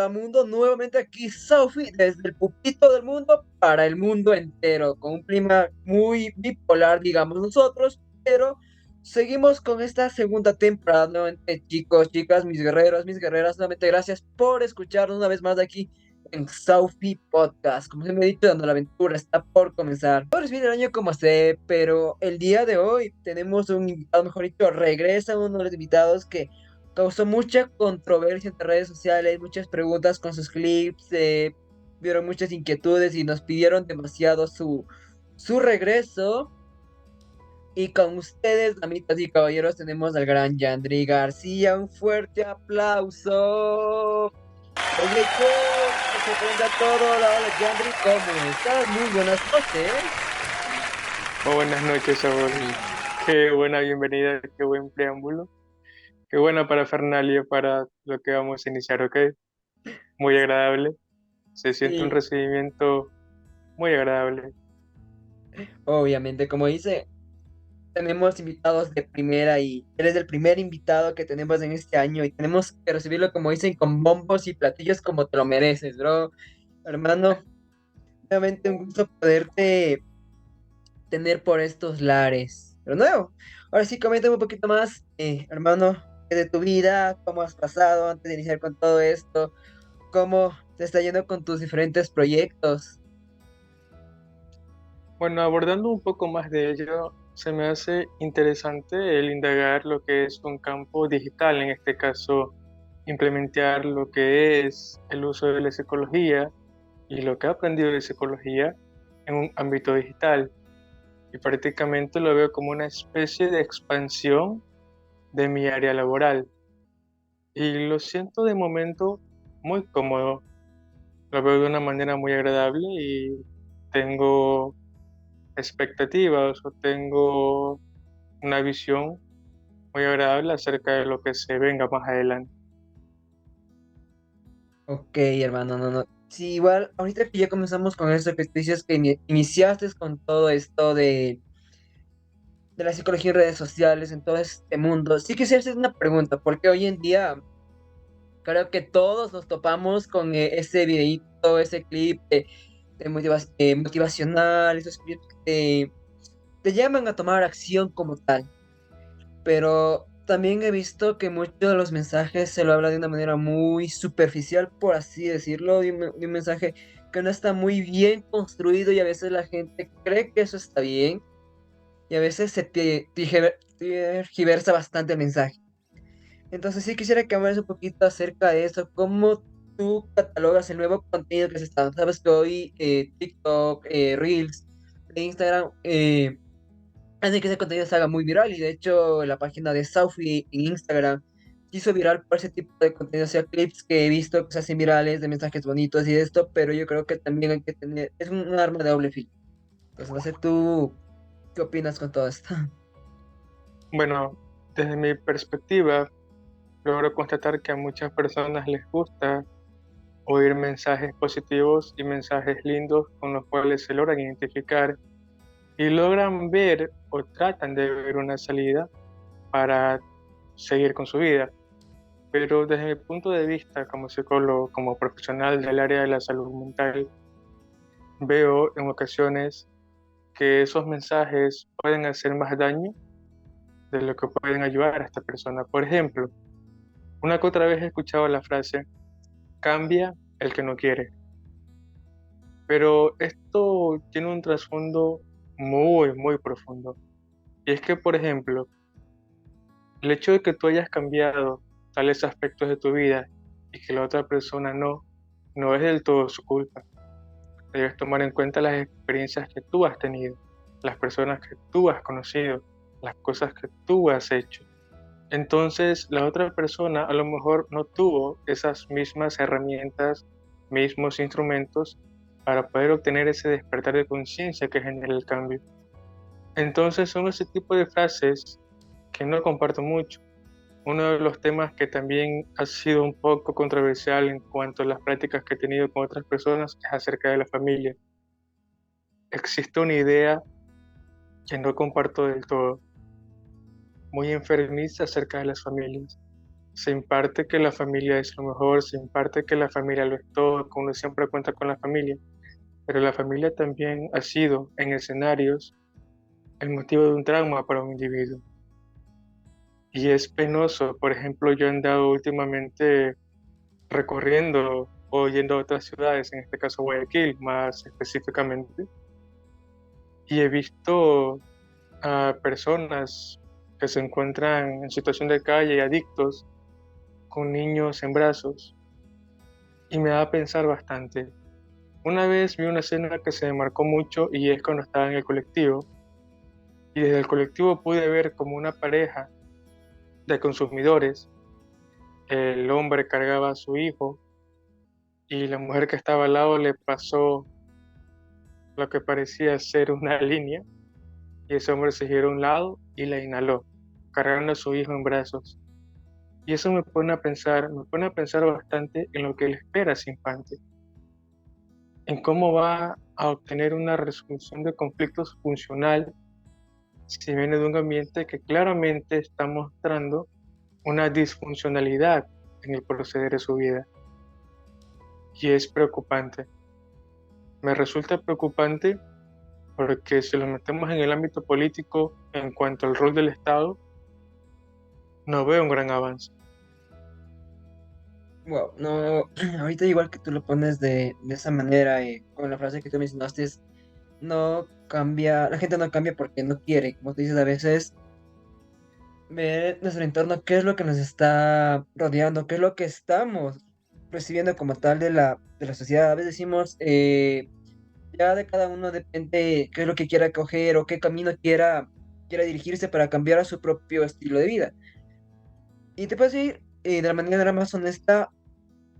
mundo, nuevamente aquí Sophie, desde el pupito del mundo para el mundo entero, con un clima muy bipolar, digamos nosotros, pero seguimos con esta segunda temporada, nuevamente chicos, chicas, mis guerreros, mis guerreras, nuevamente gracias por escucharnos una vez más aquí en Sophie Podcast. Como se me ha dicho, donde la aventura está por comenzar. No recibir el año como sé, pero el día de hoy tenemos un invitado, mejor dicho, regresa uno de los invitados que causó mucha controversia entre redes sociales, muchas preguntas con sus clips, vieron muchas inquietudes y nos pidieron demasiado su regreso. Y con ustedes, damitas y caballeros, tenemos al gran Yandri García. Un fuerte aplauso. Oye, que se prenda todo. Hola, Yandri, ¿cómo estás? Muy buenas noches. Oh, buenas noches, Saúl. Qué buena bienvenida, qué buen preámbulo, qué buena parafernalia para lo que vamos a iniciar, ¿ok? Muy agradable. Se siente un Sí, recibimiento muy agradable. obviamente, como dice, tenemos invitados de primera y eres el primer invitado que tenemos en este año y tenemos que recibirlo, como dicen, con bombos y platillos como te lo mereces, bro. Hermano, realmente un gusto poderte tener por estos lares. Pero nuevo, ahora sí, coméntame un poquito más, hermano, de tu vida, cómo has pasado antes de iniciar con todo esto, cómo te está yendo con tus diferentes proyectos. Bueno, abordando un poco más de ello, se me hace interesante el indagar lo que es un campo digital, en este caso, implementar lo que es el uso de la psicología y lo que he aprendido de psicología en un ámbito digital. Y prácticamente lo veo como una especie de expansión de mi área laboral. Y lo siento de momento muy cómodo, lo veo de una manera muy agradable y tengo expectativas o tengo una visión muy agradable acerca de lo que se venga más adelante. Ok, hermano, no, no. Sí, igual, ahorita que ya comenzamos con eso, que tú dices que iniciaste con todo esto de la psicología en redes sociales, en todo este mundo, sí quisiera hacer una pregunta, porque hoy en día creo que todos nos topamos con ese videíto, ese clip de motivacional, esos clips que te llaman a tomar acción como tal, pero también he visto que muchos de los mensajes se lo habla de una manera muy superficial, por así decirlo, de un mensaje que no está muy bien construido y a veces la gente cree que eso está bien y a veces se tergiversa bastante el mensaje. Entonces sí quisiera que hables un poquito acerca de eso, cómo tú catalogas el nuevo contenido que se está. Sabes que hoy TikTok, Reels, de Instagram, hacen que ese contenido se haga muy viral y de hecho la página de Saufi en Instagram se hizo viral por ese tipo de contenido, o sea, clips que he visto que se hacen virales de mensajes bonitos y de esto, pero yo creo que también hay que tener, es un arma de doble filo. Entonces no sé tú, ¿qué opinas con todo esto? Bueno, desde mi perspectiva, logro constatar que a muchas personas les gusta oír mensajes positivos y mensajes lindos con los cuales se logran identificar y logran ver o tratan de ver una salida para seguir con su vida. Pero desde mi punto de vista como psicólogo, como profesional del área de la salud mental, veo en ocasiones que esos mensajes pueden hacer más daño de lo que pueden ayudar a esta persona. Por ejemplo, una que otra vez he escuchado la frase, cambia el que no quiere. Pero esto tiene un trasfondo muy, muy profundo. Y es que, por ejemplo, el hecho de que tú hayas cambiado tales aspectos de tu vida y que la otra persona no, no es del todo su culpa. Debes tomar en cuenta las experiencias que tú has tenido, las personas que tú has conocido, las cosas que tú has hecho. Entonces, la otra persona a lo mejor no tuvo esas mismas herramientas, mismos instrumentos para poder obtener ese despertar de conciencia que genera el cambio. Entonces, son ese tipo de frases que no comparto mucho. Uno de los temas que también ha sido un poco controversial en cuanto a las prácticas que he tenido con otras personas es acerca de la familia. Existe una idea que no comparto del todo, muy enfermiza acerca de las familias. se imparte que la familia es lo mejor, se imparte que la familia lo es todo, que uno siempre cuenta con la familia, pero la familia también ha sido en escenarios el motivo de un trauma para un individuo. Y es penoso, por ejemplo, yo he andado últimamente recorriendo o yendo a otras ciudades, en este caso Guayaquil más específicamente, y he visto a personas que se encuentran en situación de calle, adictos, con niños en brazos, y me da a pensar bastante. Una vez vi una escena que se me marcó mucho y es cuando estaba en el colectivo, y desde el colectivo pude ver como una pareja de consumidores, el hombre cargaba a su hijo y la mujer que estaba al lado le pasó lo que parecía ser una línea y ese hombre se giró a un lado y la inhaló, cargando a su hijo en brazos. Y eso me pone a pensar bastante en lo que le espera a ese infante, en cómo va a obtener una resolución de conflictos funcional si viene de un ambiente que claramente está mostrando una disfuncionalidad en el proceder de su vida. Y es preocupante. Me resulta preocupante porque si lo metemos en el ámbito político en cuanto al rol del Estado, no veo un gran avance. Wow, no, ahorita igual que tú lo pones de esa manera, con la frase que tú mencionaste, no cambia, la gente no cambia porque no quiere, como tú dices, a veces ver nuestro entorno, qué es lo que nos está rodeando, qué es lo que estamos recibiendo como tal de la sociedad. A veces decimos, ya de cada uno depende qué es lo que quiera coger o qué camino quiera dirigirse para cambiar a su propio estilo de vida. Y te puedo decir, de la manera más honesta,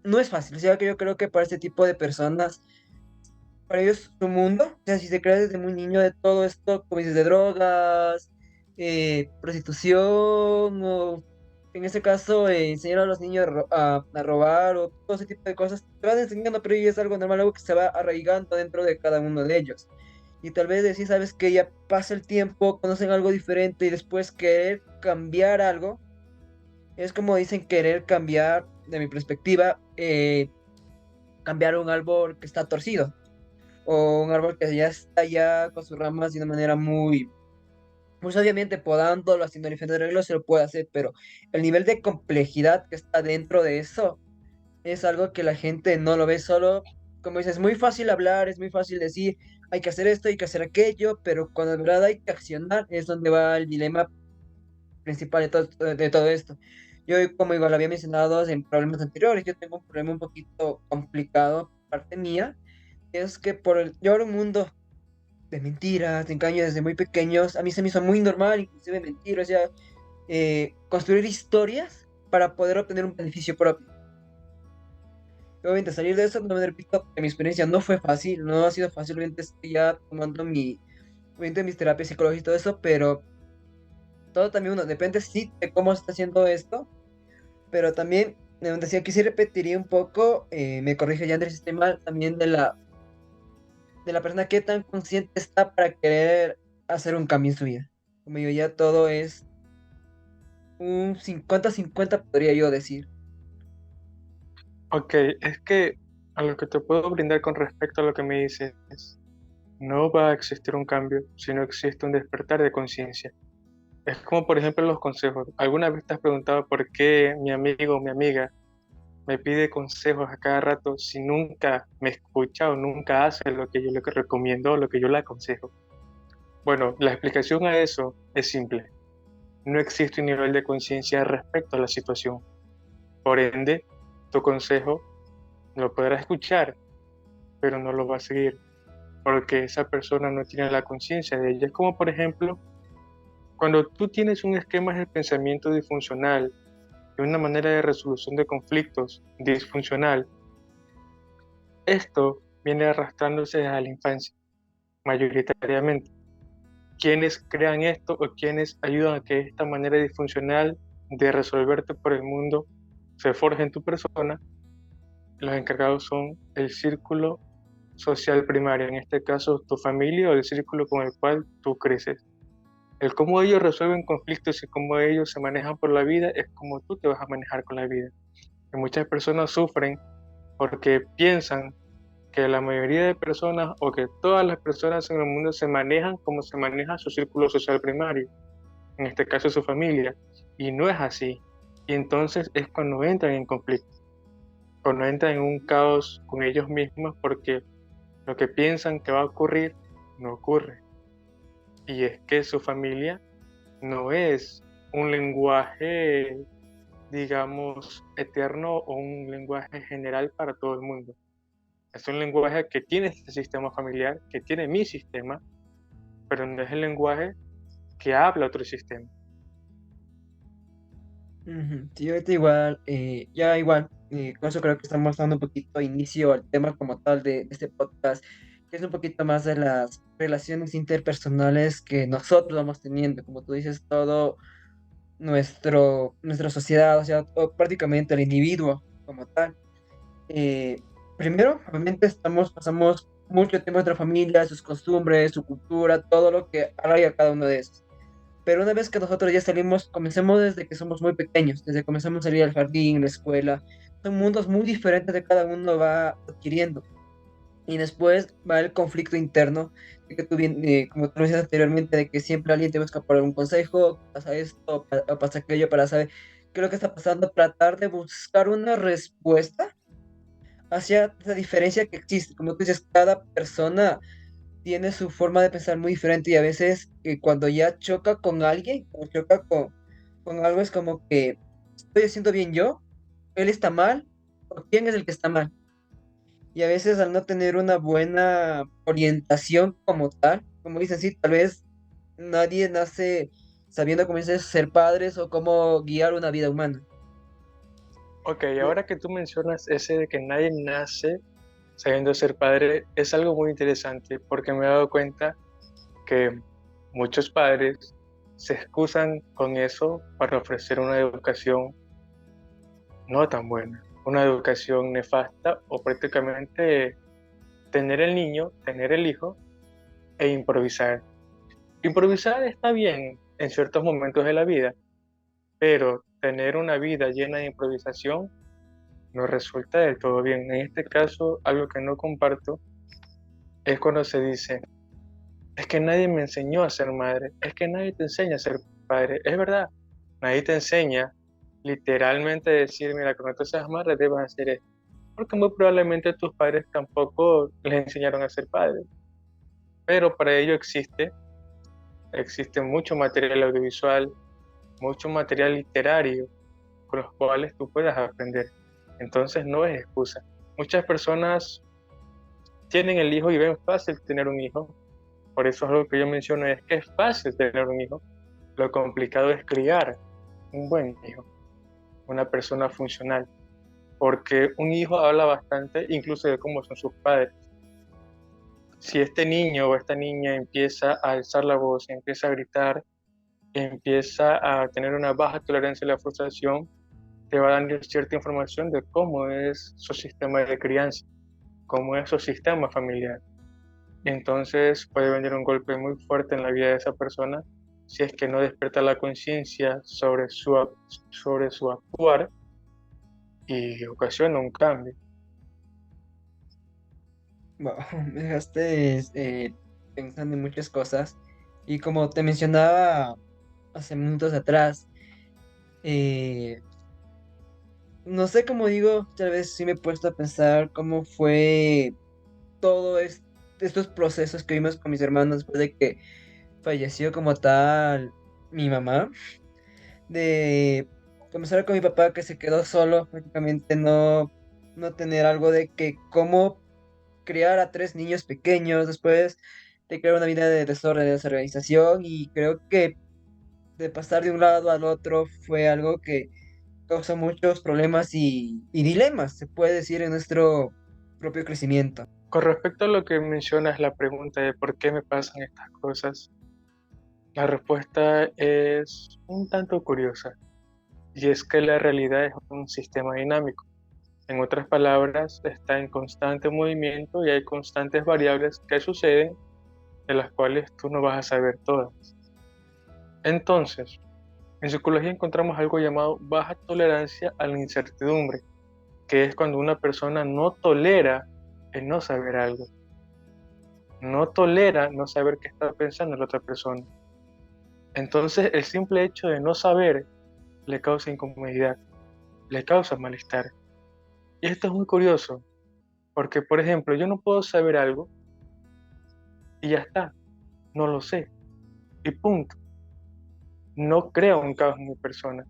no es fácil. O sea, que yo creo que para este tipo de personas, para ellos su mundo, o sea, si se crea desde muy niño de todo esto, como dices, de drogas, prostitución, o en este caso, enseñar a los niños a robar, o todo ese tipo de cosas, te van enseñando, pero ya es algo normal, algo que se va arraigando dentro de cada uno de ellos. Y tal vez decir, sabes que ya pasa el tiempo, conocen algo diferente y después querer cambiar algo, es como dicen querer cambiar, de mi perspectiva, cambiar un árbol que está torcido o un árbol que ya está ya con sus ramas de una manera muy, pues obviamente podándolo, haciendo diferentes arreglos se lo puede hacer, pero el nivel de complejidad que está dentro de eso es algo que la gente no lo ve solo, como dices, es muy fácil hablar, es muy fácil decir, hay que hacer esto, hay que hacer aquello, pero cuando de verdad hay que accionar es donde va el dilema principal de todo esto. Yo, como igual había mencionado en problemas anteriores, yo tengo un problema un poquito complicado, parte mía, es que llevar un mundo de mentiras, de engaños desde muy pequeños, a mí se me hizo muy normal, inclusive mentir, o sea, construir historias para poder obtener un beneficio propio. Y obviamente salir de eso, no me repito, que mi experiencia no fue fácil, no ha sido fácil, obviamente estoy ya tomando obviamente mis terapias psicológicas y todo eso, pero todo también uno depende sí de cómo se está haciendo esto, pero también decía que sí repetiría un poco, me corrige ya Andrés, sistema también de la persona que tan consciente está para querer hacer un cambio en su vida. Como digo, ya todo es un 50-50 podría yo decir. Ok, es que a lo que te puedo brindar con respecto a lo que me dices, no va a existir un cambio si no existe un despertar de conciencia. Es como por ejemplo los consejos. ¿Alguna vez te has preguntado por qué mi amigo o mi amiga me pide consejos a cada rato si nunca me escucha o nunca hace lo que yo le recomiendo o lo que yo le aconsejo? Bueno, la explicación a eso es simple. No existe un nivel de conciencia respecto a la situación. Por ende, tu consejo lo podrá escuchar, pero no lo va a seguir, porque esa persona no tiene la conciencia de ella. Es como, por ejemplo, cuando tú tienes un esquema de pensamiento disfuncional y una manera de resolución de conflictos disfuncional, esto viene arrastrándose desde la infancia, mayoritariamente. Quienes crean esto o quienes ayudan a que esta manera disfuncional de resolverte por el mundo se forje en tu persona, los encargados son el círculo social primario, en este caso tu familia o el círculo con el cual tú creces. El cómo ellos resuelven conflictos y cómo ellos se manejan por la vida es como tú te vas a manejar con la vida. Y muchas personas sufren porque piensan que la mayoría de personas o que todas las personas en el mundo se manejan como se maneja su círculo social primario, en este caso su familia, y no es así. Y entonces es cuando entran en conflicto, cuando entran en un caos con ellos mismos porque lo que piensan que va a ocurrir no ocurre. Y es que su familia no es un lenguaje, digamos, eterno o un lenguaje general para todo el mundo. Es un lenguaje que tiene este sistema familiar, que tiene mi sistema, pero no es el lenguaje que habla otro sistema. Ujú. Sí, ahorita igual, ya igual, con eso creo que estamos dando un poquito inicio al tema como tal de este podcast, que es un poquito más de las relaciones interpersonales que nosotros vamos teniendo, como tú dices, todo nuestra sociedad, o sea, prácticamente el individuo como tal. Eh, Primero, obviamente, pasamos mucho tiempo en nuestra familia, sus costumbres, su cultura, todo lo que arraiga cada uno de esos. Pero una vez que nosotros ya salimos, comencemos desde que somos muy pequeños, desde que comenzamos a salir al jardín, la escuela, son mundos muy diferentes de cada uno va adquiriendo. Y después va el conflicto interno, de que tú bien, como tú lo decías anteriormente, de que siempre alguien te busca por algún consejo, pasa esto, o pasa aquello, para saber qué es lo que está pasando, tratar de buscar una respuesta hacia esa diferencia que existe. Como tú dices, cada persona tiene su forma de pensar muy diferente y a veces cuando ya choca con alguien, o choca con algo, es como que estoy haciendo bien yo, él está mal, o quién es el que está mal. Y a veces al no tener una buena orientación como tal, como dicen, sí, tal vez nadie nace sabiendo cómo es ser padres o cómo guiar una vida humana. Ok, Y- ahora que tú mencionas ese de que nadie nace sabiendo ser padre, es algo muy interesante porque me he dado cuenta que muchos padres se excusan con eso para ofrecer una educación no tan buena, una educación nefasta o prácticamente tener el niño, tener el hijo e improvisar. Improvisar está bien en ciertos momentos de la vida, pero tener una vida llena de improvisación no resulta del todo bien. En este caso, algo que no comparto es cuando se dice, es que nadie me enseñó a ser madre, es que nadie te enseña a ser padre. Es verdad, nadie te enseña literalmente a decir, mira, cuando tú seas madre debes hacer esto, porque muy probablemente tus padres tampoco les enseñaron a ser padres, pero para ello existe mucho material audiovisual, mucho material literario con los cuales tú puedas aprender. Entonces no es excusa. Muchas personas tienen el hijo y ven fácil tener un hijo. Por eso es lo que yo menciono, es que es fácil tener un hijo. Lo complicado es criar un buen hijo, una persona funcional. Porque un hijo habla bastante incluso de cómo son sus padres. Si este niño o esta niña empieza a alzar la voz, empieza a gritar, empieza a tener una baja tolerancia a la frustración, te va dando cierta información de cómo es su sistema de crianza, cómo es su sistema familiar. Entonces puede venir un golpe muy fuerte en la vida de esa persona si es que no despierta la conciencia sobre su actuar y ocasiona un cambio. Wow, me dejaste pensando en muchas cosas. Y como te mencionaba hace minutos atrás, eh, no sé cómo digo, tal vez sí me he puesto a pensar cómo fue todo estos procesos que vimos con mis hermanos después de que falleció como tal mi mamá, de comenzar con mi papá que se quedó solo, prácticamente no tener algo de que cómo criar a tres niños pequeños, después de crear una vida de desorden, de desorganización, y creo que de pasar de un lado al otro fue algo que causó muchos problemas y dilemas, se puede decir, en nuestro propio crecimiento. Con respecto a lo que mencionas, la pregunta de por qué me pasan estas cosas, la respuesta es un tanto curiosa, y es que la realidad es un sistema dinámico. En otras palabras, está en constante movimiento y hay constantes variables que suceden de las cuales tú no vas a saber todas. Entonces, en psicología encontramos algo llamado baja tolerancia a la incertidumbre, que es cuando una persona no tolera el no saber algo, no tolera no saber qué está pensando la otra persona. Entonces, el simple hecho de no saber le causa incomodidad, le causa malestar. Y esto es muy curioso, porque, por ejemplo, yo no puedo saber algo y ya está, no lo sé, y punto. No creo un caos en mi persona.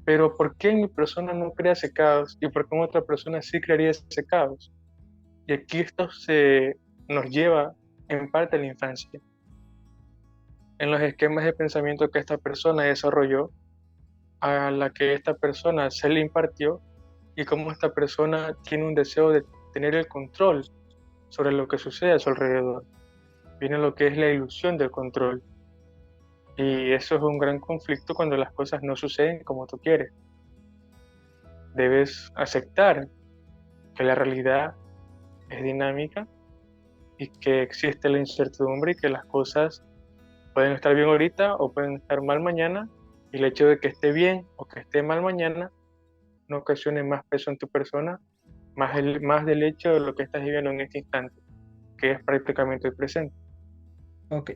Pero ¿por qué mi persona no crea ese caos y por qué en otra persona sí crearía ese caos? Y aquí esto nos lleva en parte a la infancia, en los esquemas de pensamiento que esta persona desarrolló, a la que esta persona se le impartió y cómo esta persona tiene un deseo de tener el control sobre lo que sucede a su alrededor. Viene lo que es la ilusión del control. Y eso es un gran conflicto cuando las cosas no suceden como tú quieres. Debes aceptar que la realidad es dinámica y que existe la incertidumbre y que las cosas pueden estar bien ahorita o pueden estar mal mañana, y el hecho de que esté bien o que esté mal mañana no ocasione más peso en tu persona, más del hecho de lo que estás viviendo en este instante, que es prácticamente el presente. Ok.